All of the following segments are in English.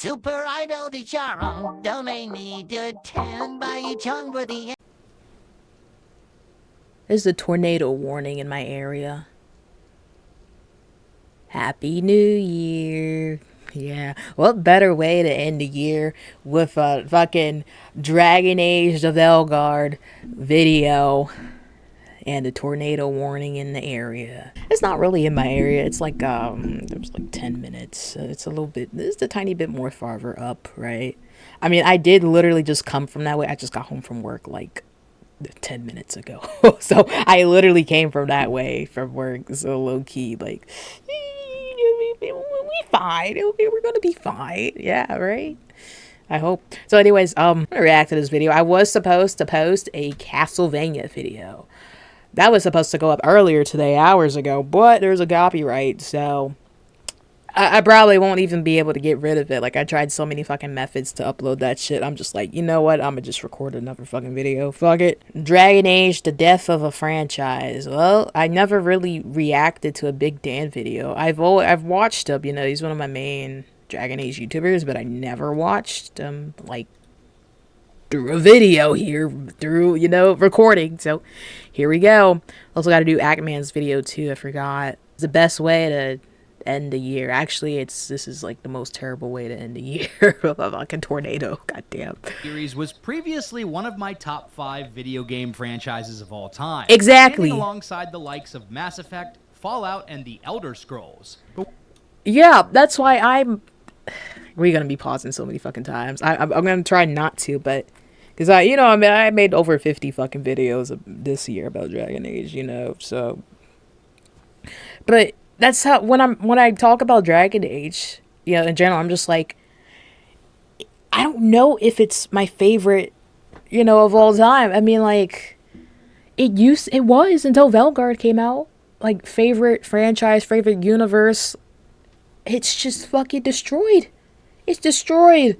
Super Idol di Charo, donated 10 by each for the. There's a tornado warning in my area. Happy New Year. Yeah, what better way to end the year with a fucking Dragonage the Veilguard video and a tornado warning in the area. It's not really in my area. It's like there's like 10 minutes. It's a little bit, it's a tiny bit more farther up, right? I mean, I did literally just come from that way. I just got home from work like 10 minutes ago. So I literally came from that way from work. So low key, like, we fine. We're gonna be fine. Yeah, right? I hope. So anyways, I'm gonna react to this video. I was supposed to post a Castlevania video. That was supposed to go up earlier today, hours ago, but there's a copyright, so I probably won't even be able to get rid of it. Like, I tried so many fucking methods to upload that shit. I'm just like, you know what? I'm gonna just record another fucking video. Fuck it. Dragon Age, the death of a franchise. Well, I never really reacted to a Big Dan video. I've watched him, you know, he's one of my main Dragon Age YouTubers, but I never watched him, like, through a video here, through, you know, recording. So, here we go. Also gotta do Ackman's video, too. I forgot. It's the best way to end the year. Actually, this is like the most terrible way to end the year. Like a tornado. Goddamn. Series was previously one of my top 5 video game franchises of all time. Exactly. Standing alongside the likes of Mass Effect, Fallout, and the Elder Scrolls. Yeah, that's why we're gonna be pausing so many fucking times. I'm gonna try not to, but because I made over 50 fucking videos this year about Dragon Age, you know. So, but that's how when I talk about Dragon Age, you know, in general, I'm just like, I don't know if it's my favorite, you know, of all time. I mean, like, it was until Veilguard came out. Like, favorite franchise, favorite universe. It's just fucking destroyed. It's destroyed.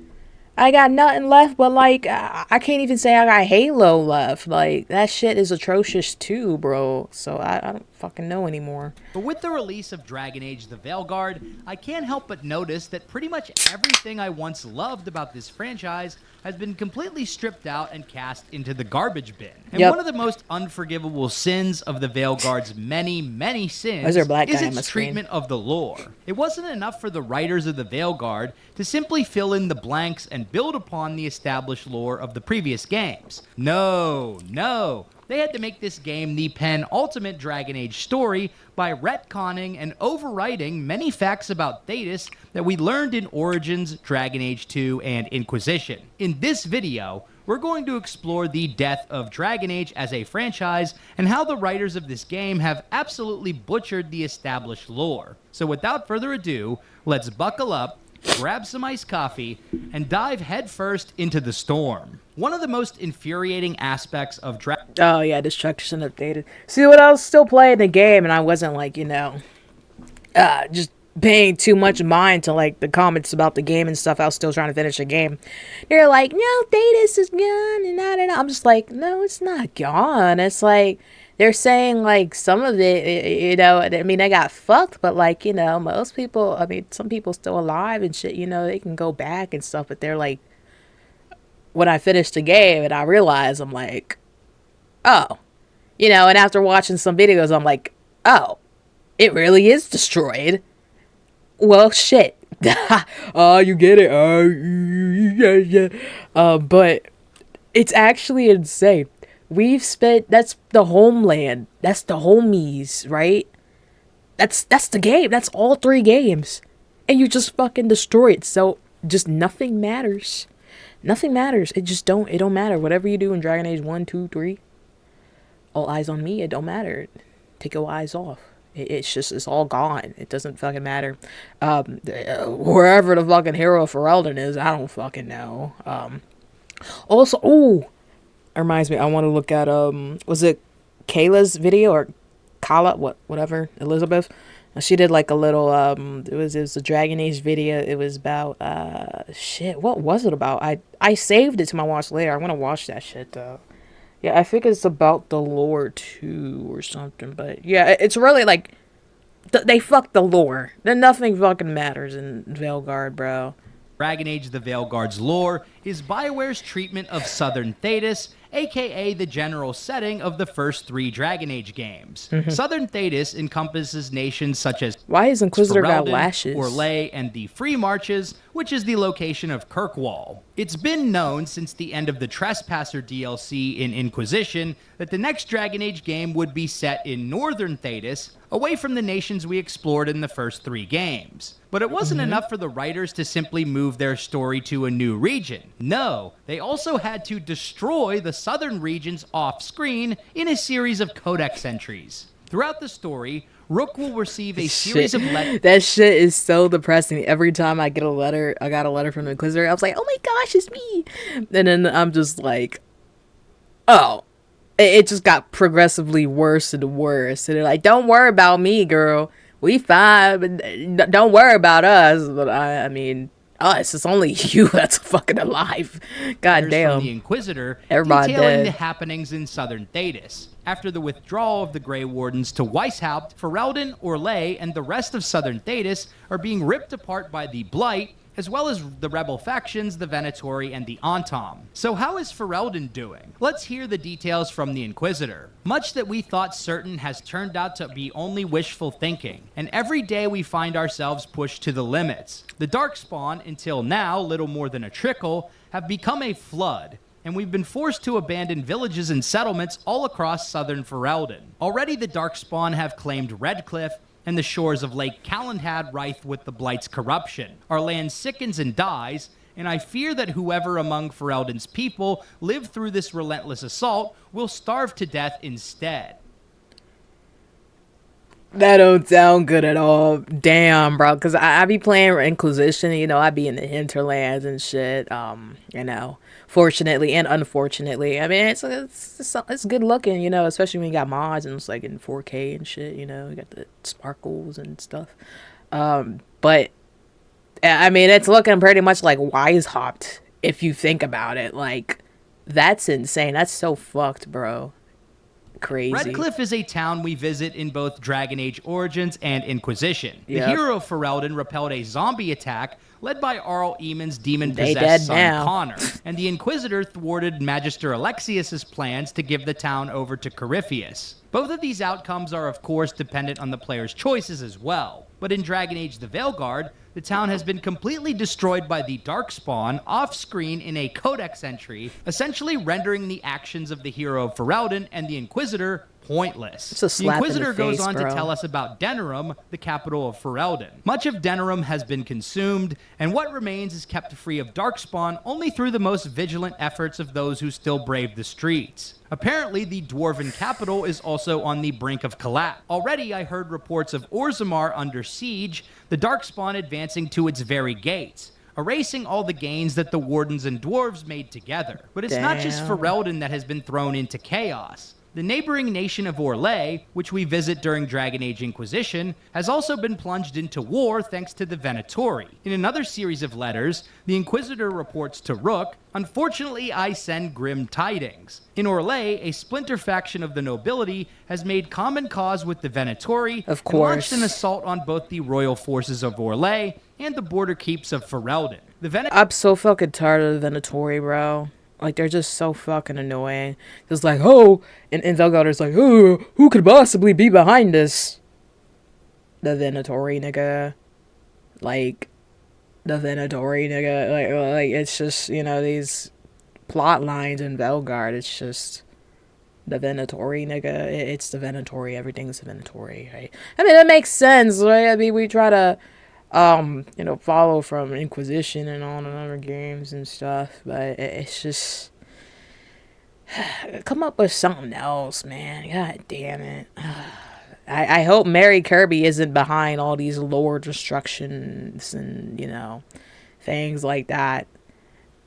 I got nothing left but, like, I can't even say I got Halo left. Like, that shit is atrocious too, bro. So I don't fucking know anymore. But with the release of Dragon Age the Veilguard, I can't help but notice that pretty much everything I once loved about this franchise has been completely stripped out and cast into the garbage bin. And one of the most unforgivable sins of the Veilguard's many, many sins is its treatment of the lore. It wasn't enough for the writers of the Veilguard to simply fill in the blanks and build upon the established lore of the previous games. No. They had to make this game the penultimate Dragon Age story by retconning and overwriting many facts about Thetis that we learned in Origins, Dragon Age 2, and Inquisition. In this video, we're going to explore the death of Dragon Age as a franchise and how the writers of this game have absolutely butchered the established lore. So without further ado, let's buckle up, grab some iced coffee, and dive headfirst into the storm. One of the most infuriating aspects of Oh yeah, destruction updated. See, what I was still playing the game, and I wasn't like, you know, just paying too much mind to like the comments about the game and stuff. I was still trying to finish the game. They're like, no, Thetis is gone, and I don't know. I'm just like, no, it's not gone. It's like, they're saying, like, some of it, you know, I mean, they got fucked, but, like, you know, most people, I mean, some people still alive and shit, you know, they can go back and stuff, but they're like, when I finished the game and I realized, I'm like, oh, you know, and after watching some videos, I'm like, oh, it really is destroyed. Well, shit. Oh, you get it. Oh, yeah. But it's actually insane. We've spent, that's the homeland. That's the homies, right? That's the game. That's all 3 games. And you just fucking destroy it. So, just nothing matters. Nothing matters. It don't matter. Whatever you do in Dragon Age 1, 2, 3, all eyes on me, it don't matter. Take your eyes off. It's all gone. It doesn't fucking matter. Wherever the fucking hero for Elden is, I don't fucking know. Also, ooh. It reminds me, I want to look at, was it Kayla's video, or Kala, whatever, Elizabeth? She did like a little, it was a Dragon Age video. It was about, shit, what was it about? I saved it to my watch later. I want to watch that shit, though. Yeah, I think it's about the lore, too, or something, but yeah, it's really like, they fucked the lore. Then nothing fucking matters in Veilguard, bro. Dragon Age the Veilguard's lore is Bioware's treatment of Southern Thedas, aka the general setting of the first 3 Dragon Age games. Southern Thedas encompasses nations such as Why is Inquisitor got Ferelden, lashes? Orlais, and the Free Marches, which is the location of Kirkwall. It's been known since the end of the Trespasser DLC in Inquisition that the next Dragon Age game would be set in Northern Thedas, away from the nations we explored in the first 3 games. But it wasn't enough for the writers to simply move their story to a new region. No, they also had to destroy the southern regions off-screen in a series of codex entries. Throughout the story, Rook will receive a series of letters. That shit is so depressing. Every time I got a letter from the Inquisitor, I was like, oh my gosh, it's me. And then I'm just like, oh. It just got progressively worse and worse. And they're like, don't worry about me, girl. We fine, but don't worry about us. But I mean, us. It's only you that's fucking alive. God damn. From the Inquisitor, Everybody detailing dead. the happenings in Southern Thedas. After the withdrawal of the Grey Wardens to Weishaupt, Ferelden, Orlais, and the rest of Southern Thedas are being ripped apart by the Blight, as well as the rebel factions, the Venatori, and the Antom. So how is Ferelden doing? Let's hear the details from the Inquisitor. Much that we thought certain has turned out to be only wishful thinking, and every day we find ourselves pushed to the limits. The Darkspawn, until now little more than a trickle, have become a flood, and we've been forced to abandon villages and settlements all across southern Ferelden. Already the Darkspawn have claimed Redcliffe, and the shores of Lake Calenhad writhe with the Blight's corruption. Our land sickens and dies, and I fear that whoever among Ferelden's people live through this relentless assault will starve to death instead. That don't sound good at all. Damn, bro. Because I be playing Inquisition, you know, I be in the hinterlands and shit, you know, fortunately and unfortunately. I mean, it's good looking, you know, especially when you got mods and it's like in 4K and shit, you know, you got the sparkles and stuff. But, I mean, it's looking pretty much like Weishaupt, if you think about it. Like, that's insane. That's so fucked, bro. Crazy. Redcliffe is a town we visit in both Dragon Age Origins and Inquisition. The Yep. hero of Ferelden repelled a zombie attack led by Arl Eamon's They demon-possessed dead son now. Connor, and the Inquisitor thwarted Magister Alexius's plans to give the town over to Corypheus. Both of these outcomes are of course dependent on the player's choices as well. But in Dragon Age the Veilguard, the town has been completely destroyed by the Darkspawn off-screen in a codex entry, essentially rendering the actions of the hero of Ferelden and the Inquisitor pointless. It's a slap the Inquisitor in the goes face, on bro. to tell us about Denerim, the capital of Ferelden. Much of Denerim has been consumed, and what remains is kept free of Darkspawn only through the most vigilant efforts of those who still brave the streets. Apparently, the Dwarven capital is also on the brink of collapse. Already, I heard reports of Orzammar under siege, the Darkspawn advancing to its very gates, erasing all the gains that the Wardens and Dwarves made together. But it's not just Damn. Ferelden that has been thrown into chaos. The neighboring nation of Orlais, which we visit during Dragon Age Inquisition, has also been plunged into war thanks to the Venatori. In another series of letters, the Inquisitor reports to Rook, "Unfortunately, I send grim tidings. In Orlais, a splinter faction of the nobility has made common cause with the Venatori Of and launched course. an assault on both the royal forces of Orlais and the border keeps of Ferelden. The Venatori I'm so fucking tired of the Venatori, bro. Like, they're just so fucking annoying. It's like, oh, and Veilguard's like, oh, who could possibly be behind this? The Venatori, nigga. Like, the Venatori, nigga. Like, it's just, you know, these plot lines in Veilguard. It's just the Venatori, nigga. It's the Venatori. Everything's the Venatori, right? I mean, that makes sense, right? I mean, we try to you know, follow from Inquisition and all the other games and stuff, but it's just come up with something else, man. God damn it. I hope Mary Kirby isn't behind all these lore destructions and, you know, things like that.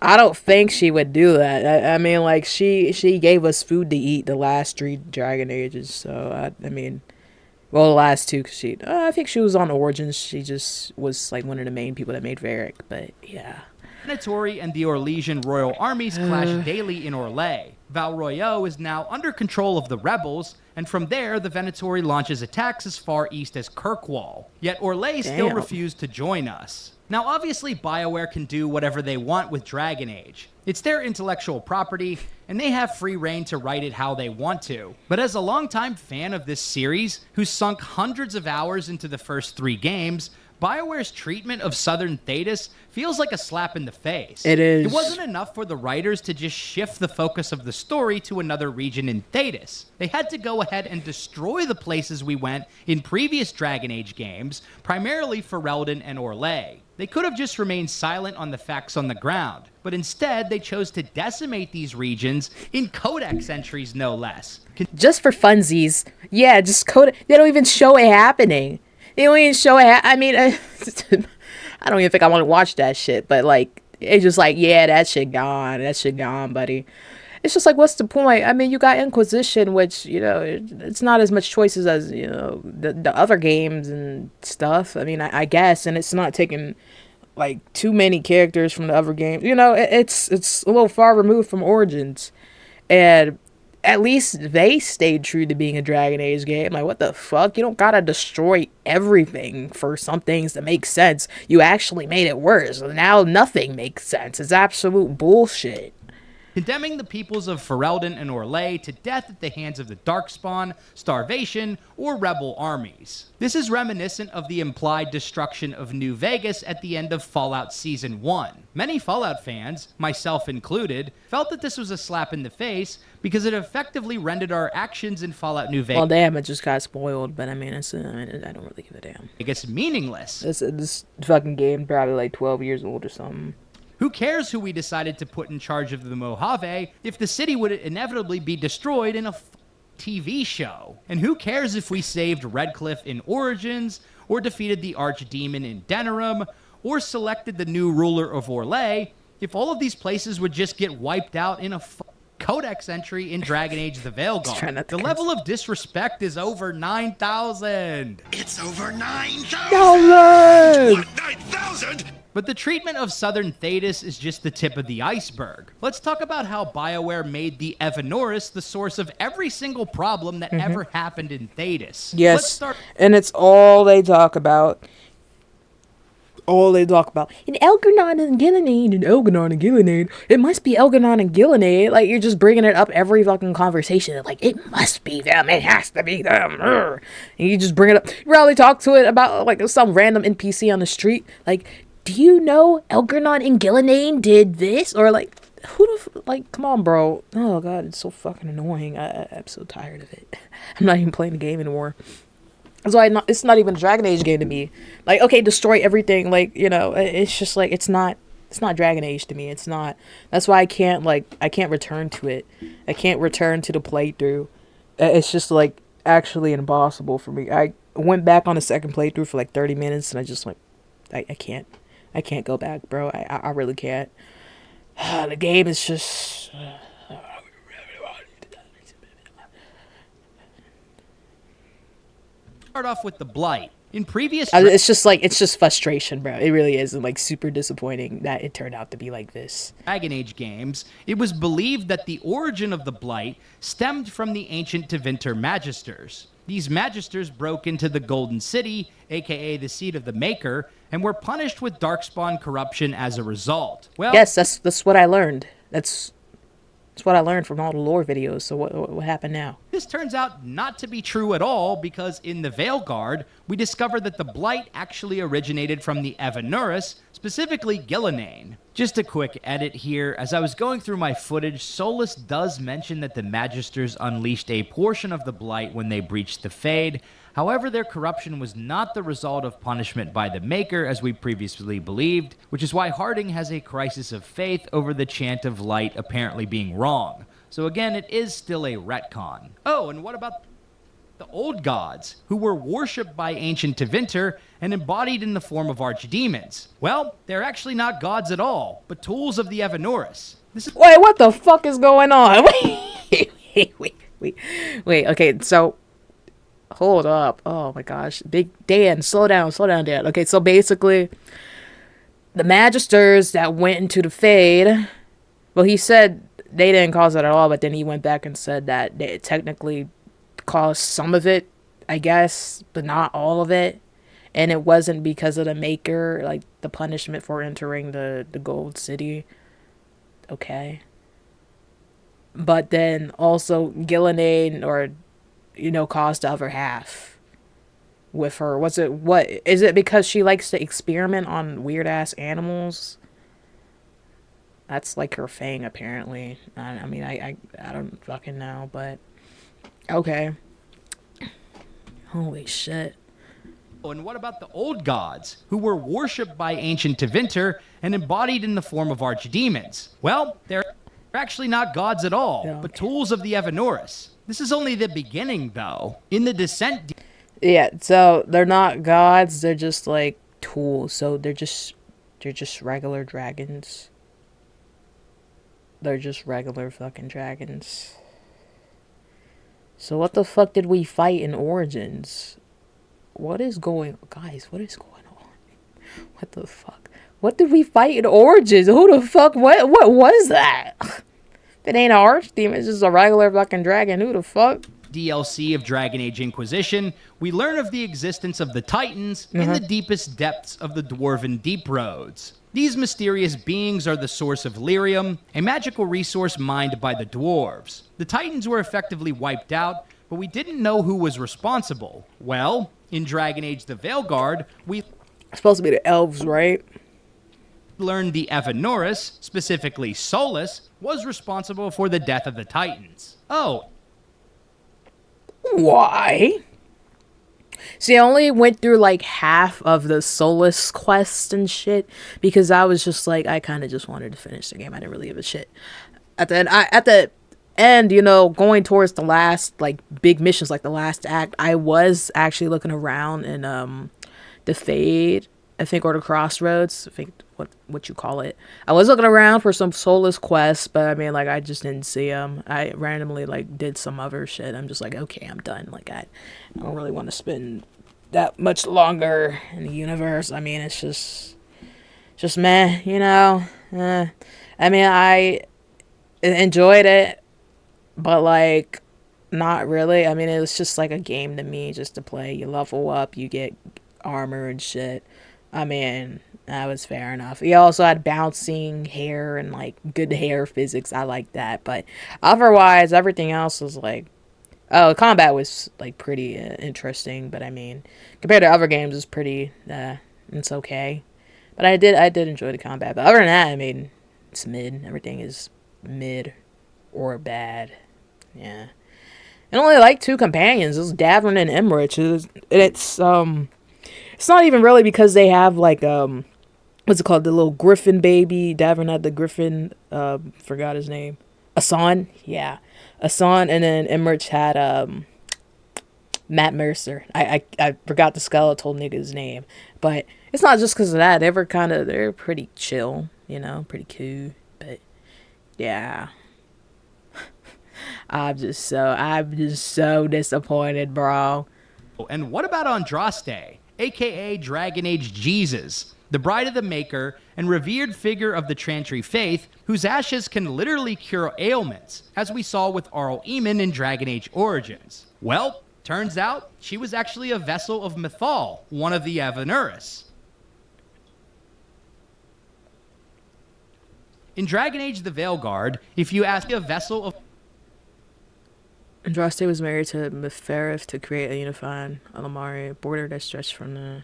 I don't think she would do that. I mean, like, she gave us food to eat the last 3 Dragon Ages, so I mean, well, the last 2, because I think she was on Origins. She just was like one of the main people that made Varric, but yeah. and the Orlesian royal armies clash daily in Orlais. Val Royeaux is now under control of the rebels, and from there, the Venatori launches attacks as far east as Kirkwall. Yet Orlais still refused to join us. Now, obviously, Bioware can do whatever they want with Dragon Age. It's their intellectual property, and they have free reign to write it how they want to. But as a longtime fan of this series, who's sunk hundreds of hours into the first 3 games, BioWare's treatment of Southern Thetis feels like a slap in the face. It is. It wasn't enough for the writers to just shift the focus of the story to another region in Thetis. They had to go ahead and destroy the places we went in previous Dragon Age games, primarily Ferelden and Orlais. They could have just remained silent on the facts on the ground, but instead they chose to decimate these regions in codex entries, no less. Just for funsies. Yeah, just they don't even show it happening. They don't even show it. I mean, I don't even think I want to watch that shit. But like, it's just like, yeah, that shit gone. That shit gone, buddy. It's just like, what's the point? I mean, you got Inquisition, which, you know, it's not as much choices as, you know, the other games and stuff. I mean, I guess, and it's not taking like too many characters from the other games. You know, it's a little far removed from Origins, and at least they stayed true to being a Dragon Age game. Like, what the fuck? You don't gotta destroy everything for some things to make sense. You actually made it worse. Now nothing makes sense. It's absolute bullshit. Condemning the peoples of Ferelden and Orlais to death at the hands of the Darkspawn, starvation, or rebel armies. This is reminiscent of the implied destruction of New Vegas at the end of Fallout Season 1. Many Fallout fans, myself included, felt that this was a slap in the face because it effectively rendered our actions in Fallout New Vegas. Well, damn, it just got spoiled, but I mean, I don't really give a damn. It gets meaningless. This fucking game probably like 12 years old or something. Who cares who we decided to put in charge of the Mojave if the city would inevitably be destroyed in a TV show? And who cares if we saved Redcliffe in Origins, or defeated the Archdemon in Denerim, or selected the new ruler of Orlais, if all of these places would just get wiped out in a codex entry in Dragon Age the Veilguard? The level of disrespect is over 9,000. It's over 9,000! No! 9,000? But the treatment of Southern Thetis is just the tip of the iceberg. Let's talk about how Bioware made the Evanuris the source of every single problem that ever happened in Thetis. Yes, and it's all they talk about. All they talk about. In Elgar'nan and Gillenade, it must be Elgar'nan and Gillenade. Like, you're just bringing it up every fucking conversation. Like, it must be them. It has to be them. And you just bring it up. You probably talk to it about, like, some random NPC on the street. Like, do you know Elgar'nan and Gillenade did this? Or, like, like, come on, bro. Oh, God, it's so fucking annoying. I'm so tired of it. I'm not even playing the game anymore. That's why it's not even a Dragon Age game to me. Like, okay, destroy everything. Like, you know, it's just like, it's not Dragon Age to me. It's not. That's why I can't return to it. I can't return to the playthrough. It's just, like, actually impossible for me. I went back on the second playthrough for, like, 30 minutes, and I just, like, I can't. I can't go back, bro. I really can't. The game is just... Start off with the Blight. In previous... it's just frustration, bro. It really is, and, like, super disappointing that it turned out to be like this. Dragon Age games, it was believed that the origin of the Blight stemmed from the ancient Tevinter Magisters. These Magisters broke into the Golden City, aka the seat of the Maker, and were punished with Darkspawn corruption as a result. Well, yes, that's what I learned. That's what I learned from all the lore videos. So what happened now? This turns out not to be true at all, because in the Veilguard, we discovered that the Blight actually originated from the Evanuris, specifically Gillenane. Just a quick edit here. As I was going through my footage, Solas does mention that the Magisters unleashed a portion of the Blight when they breached the Fade. However, their corruption was not the result of punishment by the Maker, as we previously believed, which is why Harding has a crisis of faith over the chant of light apparently being wrong. So again, it is still a retcon. Oh, and what about the old gods, who were worshipped by ancient Tevinter and embodied in the form of archdemons? Well, they're actually not gods at all, but tools of the Evanuris. Wait, what the fuck is going on? Wait, okay, so... Hold up. Oh my gosh. Big Dan, slow down, Dan. Okay, so basically, the Magisters that went into the Fade, well, he said they didn't cause it at all, but then he went back and said that they technically caused some of it, I guess, but not all of it. And it wasn't because of the maker, like the punishment for entering the gold city. Okay. But then also Gillenade, or, you know, caused the other half with her. What is it because she likes to experiment on weird ass animals? That's like her thing, apparently. I mean, I don't fucking know, but okay. Holy shit. And what about the old gods, who were worshipped by ancient Tevinter and embodied in the form of archdemons? Well, they're actually not gods at all, but tools of the Evanuris. This is only the beginning, though. In the Descent... Yeah, so they're not gods, they're just like tools. So they're just regular dragons. They're just regular fucking dragons. So what the fuck did we fight in Origins? What is going... Guys, what is going on? What the fuck? What did we fight in Origins? Who the fuck? What was that? If it ain't an archdemon, it's just a regular fucking dragon. Who the fuck? DLC of Dragon Age Inquisition, we learn of the existence of the Titans in the deepest depths of the Dwarven Deep Roads. These mysterious beings are the source of lyrium, a magical resource mined by the dwarves. The Titans were effectively wiped out, but we didn't know who was responsible. Well, in Dragon Age the Veilguard, we... It's supposed to be the elves, right? Learned the Evanuris, specifically Solas, was responsible for the death of the Titans. Oh. Why? See, I only went through like half of the Solas quest and shit because I was just like, I kind of just wanted to finish the game. I didn't really give a shit. At the end, you know, going towards the last like big missions, like the last act, I was actually looking around in the Fade, I think, or the Crossroads, I think what you call it. I was looking around for some Solas quests, but I mean, like, I just didn't see them. I randomly like did some other shit. I'm just like, okay, I'm done. Like, I don't really want to spend that much longer in the universe. I mean, it's just meh, you know. I mean, I enjoyed it, but like, not really. I mean, it was just like a game to me, just to play. You level up, you get armor and shit. I mean, that was fair enough. He also had bouncing hair and like good hair physics. I like that, but otherwise, everything else was like, oh, combat was like pretty interesting. But I mean, compared to other games, it's pretty. It's okay. But I did enjoy the combat. But other than that, I mean, it's mid. Everything is mid or bad. Yeah. And only like 2 companions. It was Davern and Emmerich. It's not even really because they have like what's it called, the little griffin baby. Davern had the griffin, forgot his name, Asan. Yeah, Asan. And then Emmerich had Matt Mercer. I forgot the skeletal nigga's name, but it's not just because of that. They're pretty chill, you know, pretty cool. But yeah. I'm just so disappointed, bro. And what about Andraste, aka Dragon Age Jesus, the bride of the Maker and revered figure of the Chantry faith, whose ashes can literally cure ailments, as we saw with Arl Eamon in Dragon Age Origins? Well, turns out she was actually a vessel of Mythal, one of the Evanuris. In Dragon Age the Veilguard, if you ask a vessel of... Andraste was married to Meferith to create a unified Alamari border that stretched from the...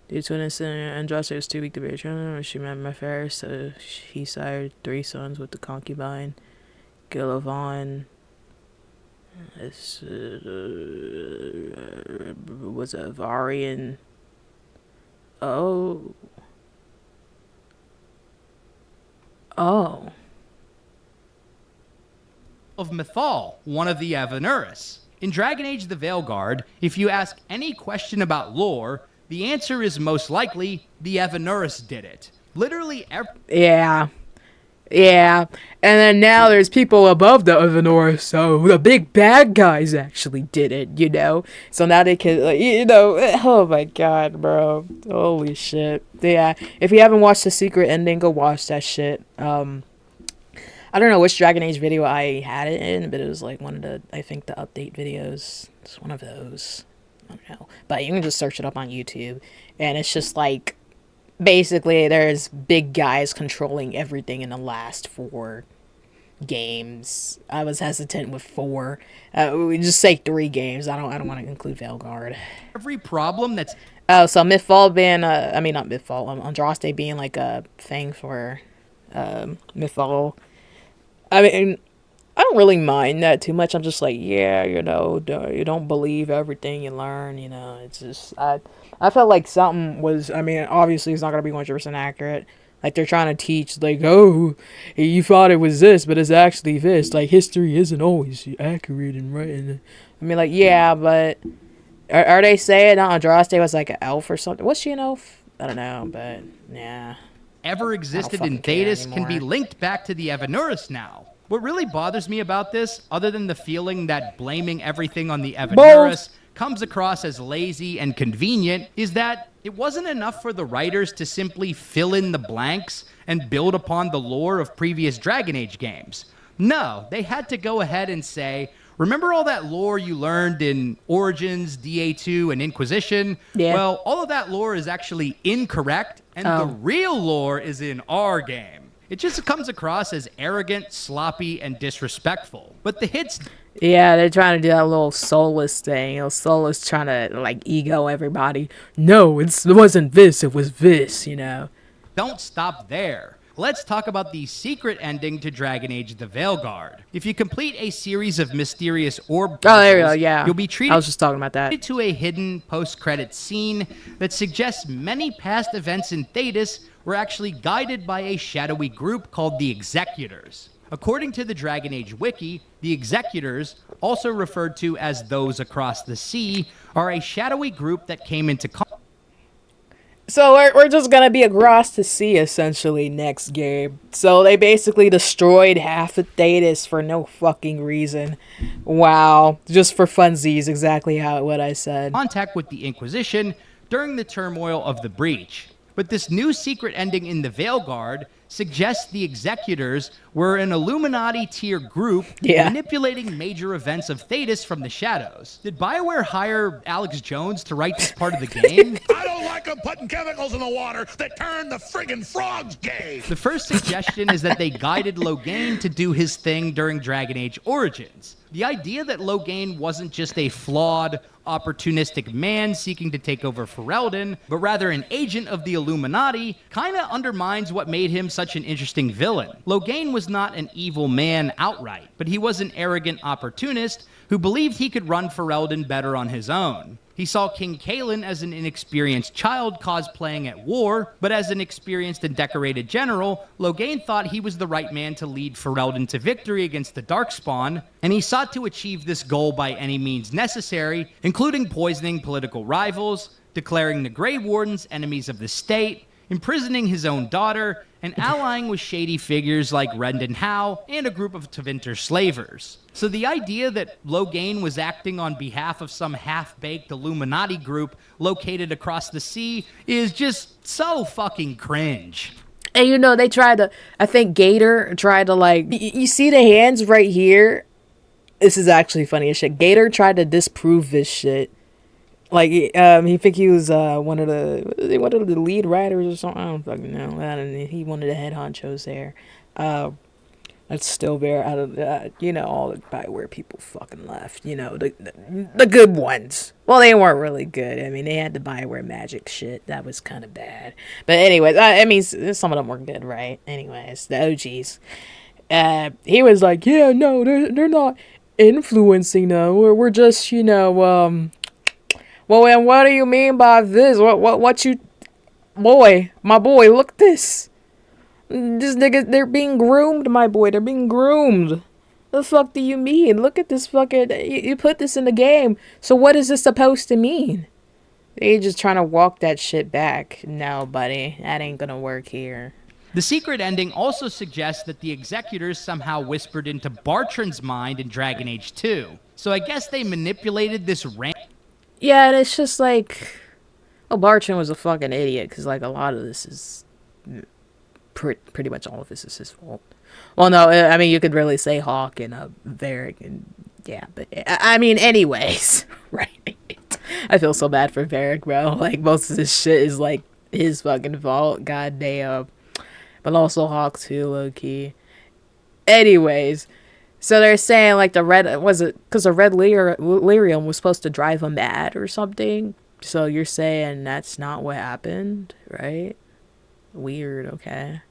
due to an incident, Andraste was too weak to bear children when she met Meferith, so he sired 3 sons with the concubine, Gilavon. Was a Varian. Oh. Of Mythal, one of the Evanuris. In Dragon Age the Veilguard, if you ask any question about lore, the answer is most likely the Evanuris did it. Literally every... Yeah. Yeah, and then now there's people above the Evanuris, so the big bad guys actually did it, you know? So now they can, like, you know, oh my god, bro. Holy shit. Yeah, if you haven't watched the secret ending, go watch that shit. I don't know which Dragon Age video I had it in, but it was like one of the, I think the update videos. It's one of those. I don't know. But you can just search it up on YouTube, and it's just like, basically, there's big guys controlling everything in the last 4 games. I was hesitant with 4. We just say 3 games. I don't want to include Veilguard. Every problem that's So Mythfall being I mean not Mythfall, Andraste being like a thing for Mythfall. I mean, I don't really mind that too much. I'm just like, yeah, you know, you don't believe everything you learn, you know. It's just, I felt like something was, I mean, obviously it's not going to be 100% accurate. Like, they're trying to teach, like, oh, you thought it was this, but it's actually this. Like, history isn't always accurate and right. And, I mean, like, yeah, but are they saying Andraste was like an elf or something? Was she an elf? I don't know, but, yeah. Ever existed in Thetis can be linked back to the Evanuris now. What really bothers me about this, other than the feeling that blaming everything on the Evanuris comes across as lazy and convenient, is that it wasn't enough for the writers to simply fill in the blanks and build upon the lore of previous Dragon Age games. No, they had to go ahead and say, remember all that lore you learned in Origins, DA2, and Inquisition? Yeah. Well, all of that lore is actually incorrect, and the real lore is in our game. It just comes across as arrogant, sloppy, and disrespectful. But the hits... Yeah, they're trying to do that little soulless thing. You know, soulless trying to, like, ego everybody. No, it wasn't this, it was this, you know. Don't stop there. Let's talk about the secret ending to Dragon Age the Veilguard. If you complete a series of mysterious orb puzzles, there you go, yeah. You'll be treated I was just talking about that. to a hidden post-credit scene that suggests many past events in Thetis were actually guided by a shadowy group called the Executors. According to the Dragon Age wiki, the Executors, also referred to as those across the sea, are a shadowy group that came into contact. So we're just gonna be across the sea essentially next game. So they basically destroyed half of Thetis for no fucking reason. Wow, just for funsies, exactly what I said. Contact with the Inquisition during the turmoil of the breach. But this new secret ending in the Veilguard suggests the Executors were an Illuminati-tier group manipulating major events of Thetis from the shadows. Did Bioware hire Alex Jones to write this part of the game? I don't like them putting chemicals in the water that turn the friggin' frogs gay. The first suggestion is that they guided Loghain to do his thing during Dragon Age Origins. The idea that Loghain wasn't just a flawed, opportunistic man seeking to take over Ferelden, but rather an agent of the Illuminati, kinda undermines what made him such an interesting villain. Loghain was not an evil man outright, but he was an arrogant opportunist who believed he could run Ferelden better on his own. He saw King Cailan as an inexperienced child cosplaying at war, but as an experienced and decorated general, Loghain thought he was the right man to lead Ferelden to victory against the Darkspawn, and he sought to achieve this goal by any means necessary, including poisoning political rivals, declaring the Grey Wardens enemies of the state, imprisoning his own daughter, and allying with shady figures like Rendon Howe and a group of Tevinter slavers. So the idea that Loghain was acting on behalf of some half-baked Illuminati group located across the sea is just so fucking cringe. And you know, they tried to, I think Gator tried to like, you see the hands right here? This is actually funny as shit. Gator tried to disprove this shit. Like, he think he was one of the lead writers or something. I don't fucking know. He one of the head honchos there. That's still there. Out of you know, all the Bioware people fucking left. You know, the good ones. Well, they weren't really good. I mean, they had the Bioware magic shit. That was kind of bad. But anyways, I mean, some of them were good, right? Anyways, the OGs. He was like, yeah, no, they're not influencing them. We're just, you know, well, and what do you mean by this? What you... Boy, my boy, look at this. This nigga, they're being groomed, my boy. They're being groomed. The fuck do you mean? Look at this fucking... You put this in the game. So what is this supposed to mean? They just trying to walk that shit back. No, buddy. That ain't gonna work here. The secret ending also suggests that the executors somehow whispered into Bartran's mind in Dragon Age 2. So I guess they manipulated this Yeah, and it's just like, well, Bartran was a fucking idiot, because like a lot of this is pretty much all of this is his fault. Well, no, I mean, you could really say Hawk and Varric, and yeah, but I mean, anyways, right? I feel so bad for Varric, bro. Like, most of this shit is like his fucking fault, goddamn. But also Hawk too, low-key. Anyways, so they're saying like the red, was it because the red lyrium was supposed to drive him mad or something? So you're saying that's not what happened, right? Weird, okay.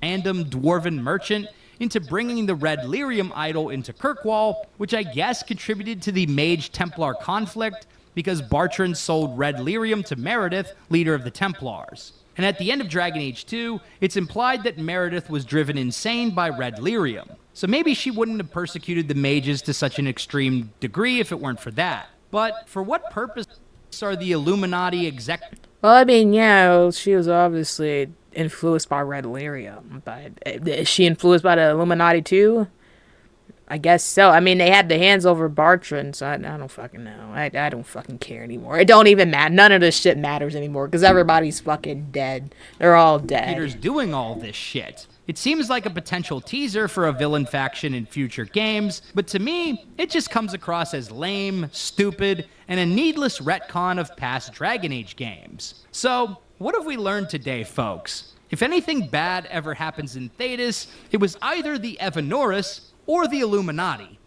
Random dwarven merchant into bringing the red lyrium idol into Kirkwall, which I guess contributed to the Mage Templar conflict because Bartran sold red lyrium to Meredith, leader of the Templars. And at the end of Dragon Age 2, it's implied that Meredith was driven insane by red lyrium. So maybe she wouldn't have persecuted the mages to such an extreme degree if it weren't for that. But for what purpose are the Illuminati Well, I mean, yeah, she was obviously influenced by red lyrium, but is she influenced by the Illuminati too? I guess so. I mean, they had the hands over Bartran, so I don't fucking know. I don't fucking care anymore. It don't even matter. None of this shit matters anymore because everybody's fucking dead. They're all dead. doing all this shit? It seems like a potential teaser for a villain faction in future games, but to me, it just comes across as lame, stupid, and a needless retcon of past Dragon Age games. So, what have we learned today, folks? If anything bad ever happens in Thedas, it was either the Evanuris or the Illuminati.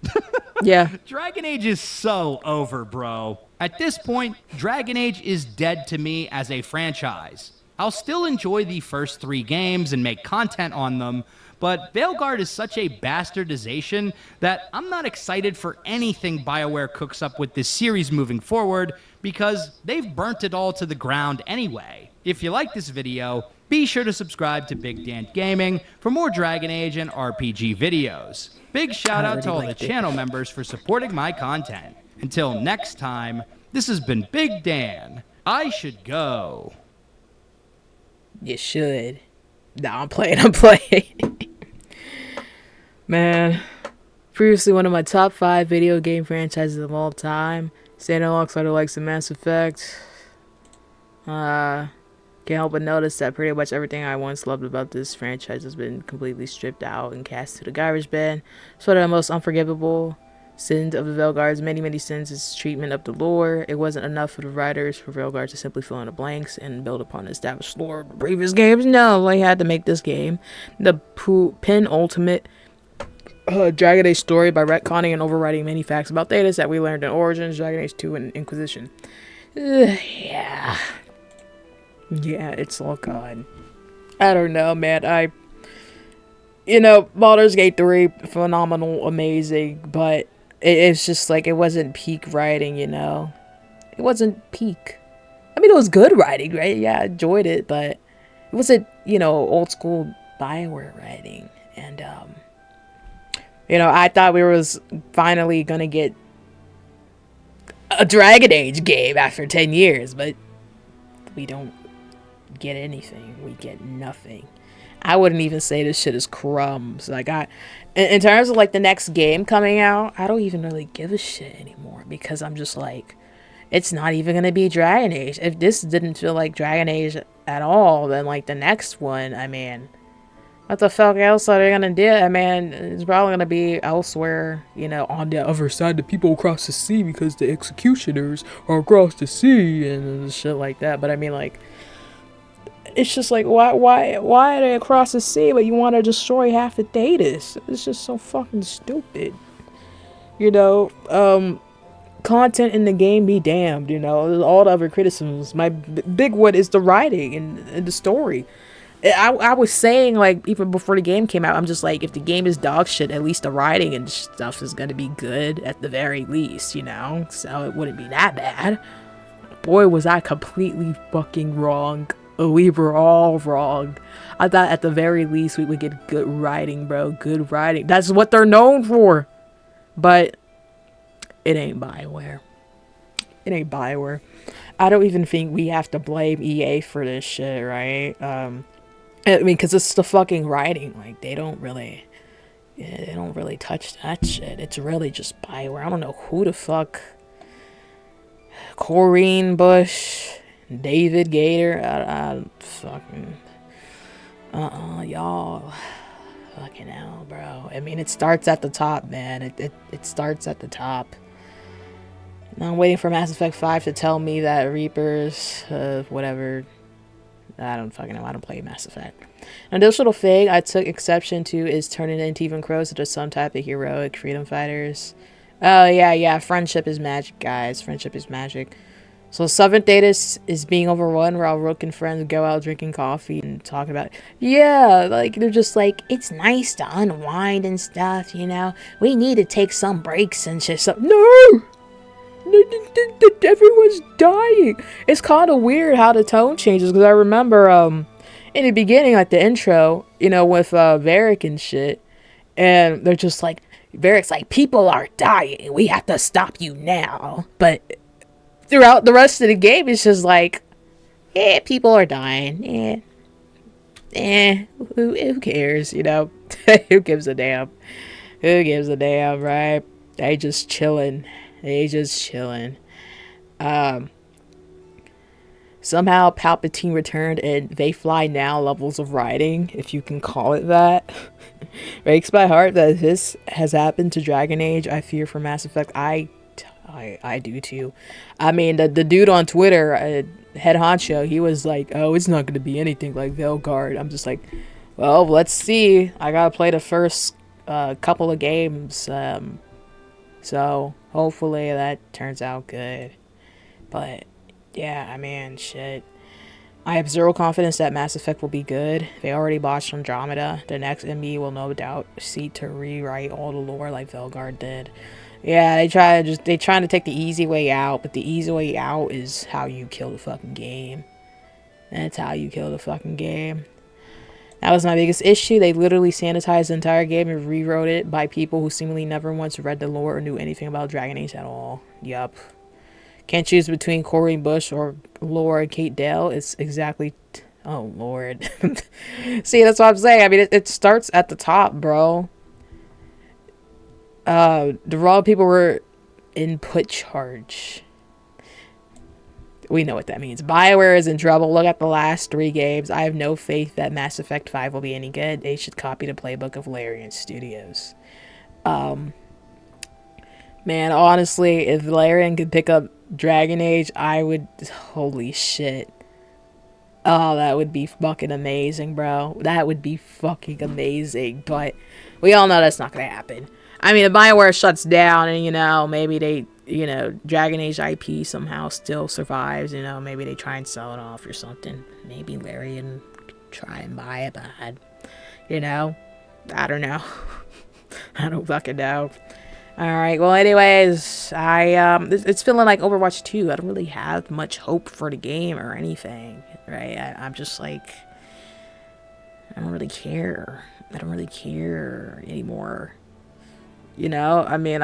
Yeah. Dragon Age is so over, bro. At this point, Dragon Age is dead to me as a franchise. I'll still enjoy the first 3 games and make content on them, but Veilguard is such a bastardization that I'm not excited for anything Bioware cooks up with this series moving forward because they've burnt it all to the ground anyway. If you like this video, be sure to subscribe to Big Dan Gaming for more Dragon Age and RPG videos. Big shout out to all the channel members for supporting my content. Until next time, this has been Big Dan. I should go. You should. Nah, I'm playing. Man. Previously one of my top 5 video game franchises of all time. Standing alongside the likes of Mass Effect. Can't help but notice that pretty much everything I once loved about this franchise has been completely stripped out and cast to the garbage bin. It's one of the most unforgivable sins of the Veilguard's many sins is treatment of the lore. It wasn't enough for the writers for Veilguard to simply fill in the blanks and build upon the established lore of the previous games. No, they had to make this game the penultimate Dragon Age story by retconning and overwriting many facts about Thedas that we learned in Origins, Dragon Age 2, and Inquisition. Yeah, it's all gone. I don't know, man. Baldur's Gate 3, phenomenal, amazing, but it's just like, it wasn't peak writing, It wasn't peak. I mean, it was good writing, right? Yeah, I enjoyed it, but it wasn't, old school Bioware writing. And, I thought we was finally gonna get a Dragon Age game after 10 years, but we don't get anything. We get nothing. I wouldn't even say this shit is crumbs. Like, in terms of like the next game coming out, I don't even really give a shit anymore because I'm just like, it's not even gonna be Dragon Age. If this didn't feel like Dragon Age at all, then like the next one, I mean, what the fuck else are they gonna do? I mean, it's probably gonna be elsewhere, on the other side, the people across the sea, because the executioners are across the sea and shit like that. But I mean, like, it's just like, why are they across the sea, but you want to destroy half the Thedas? It's just so fucking stupid. Content in the game be damned, all the other criticisms. My big one is the writing and the story. I was saying, like, even before the game came out, I'm just like, if the game is dog shit, at least the writing and stuff is going to be good at the very least, So it wouldn't be that bad. Boy, was I completely fucking wrong. We were all wrong. I thought at the very least we would get good writing, bro. Good writing. That's what they're known for. But it ain't Bioware. It ain't Bioware. I don't even think we have to blame EA for this shit, right? I mean, because it's the fucking writing. Like, they don't really touch that shit. It's really just Bioware. I don't know who the fuck. Corrine Bush, David Gator. I fucking. Y'all. Fucking hell, bro. I mean, it starts at the top, man. It starts at the top. Now I'm waiting for Mass Effect 5 to tell me that Reapers, whatever. I don't fucking know. I don't play Mass Effect. An additional thing I took exception to is turning into even crows into some type of heroic freedom fighters. Oh, yeah. Friendship is magic, guys. Friendship is magic. So 7th date is being overrun while Rook and friends go out drinking coffee and talking about, yeah, like, they're just like, it's nice to unwind and stuff, you know? We need to take some breaks and shit. No! Everyone's dying. It's kind of weird how the tone changes, because I remember, in the beginning, like the intro, you know, with Varric and shit, and they're just like, Varric's like, people are dying, we have to stop you now. But throughout the rest of the game, it's just like, yeah, people are dying. Who cares, you know? Who gives a damn? Who gives a damn, right? They just chilling. Somehow Palpatine returned and they fly now levels of writing, if you can call it that. Breaks my heart that this has happened to Dragon Age. I fear for Mass Effect. I do too. I mean, the dude on Twitter, head honcho, he was like, oh, it's not going to be anything like Veilguard. I'm just like, well, let's see. I got to play the first couple of games. So hopefully that turns out good. But yeah, I mean, shit. I have zero confidence that Mass Effect will be good. They already botched Andromeda. The next ME will no doubt seek to rewrite all the lore like Veilguard did. Yeah, they trying to take the easy way out, but the easy way out is how you kill the fucking game. That's how you kill the fucking game. That was my biggest issue. They literally sanitized the entire game and rewrote it by people who seemingly never once read the lore or knew anything about Dragon Age at all. Yup. Can't choose between Corey Bush or Laura and Kate Dale. It's exactly... Oh, Lord. See, that's what I'm saying. I mean, it starts at the top, bro. The raw people were input charge. We know what that means. Bioware is in trouble. Look at the last 3 games. I have no faith that Mass Effect 5 will be any good. They should copy the playbook of Larian Studios. Man, honestly, if Larian could pick up Dragon Age, I would... Holy shit. Oh, that would be fucking amazing, bro. That would be fucking amazing. But we all know that's not gonna happen. I mean, if Bioware shuts down and, you know, maybe they... You know, Dragon Age IP somehow still survives. You know, maybe they try and sell it off or something. Maybe Larian try and buy it, but... You know? I don't know. I don't fucking know. Alright, well, anyways, it's feeling like Overwatch 2. I don't really have much hope for the game or anything, right? I'm just like, I don't really care. I don't really care anymore. You know, I mean,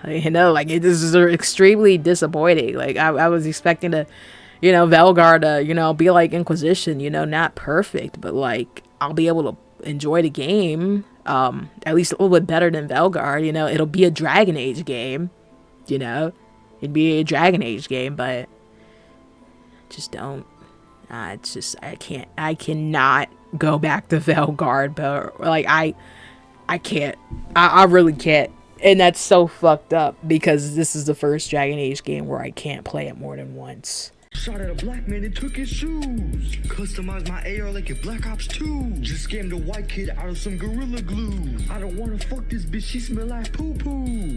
you know, like, this is extremely disappointing. Like, I was expecting to, you know, Veilguard to, you know, be like Inquisition, you know, not perfect, but, like, I'll be able to enjoy the game. At least a little bit better than Veilguard, you know. It'll be a Dragon Age game, you know. It'd be a Dragon Age game, but just don't. It's just, I cannot go back to Veilguard, but, like, I can't. I really can't. And that's so fucked up, because this is the first Dragon Age game where I can't play it more than once. Shot at a black man and took his shoes. Customized my AR like a Black Ops 2. Just scammed a white kid out of some Gorilla Glue. I don't wanna fuck this bitch, she smell like poo-poo.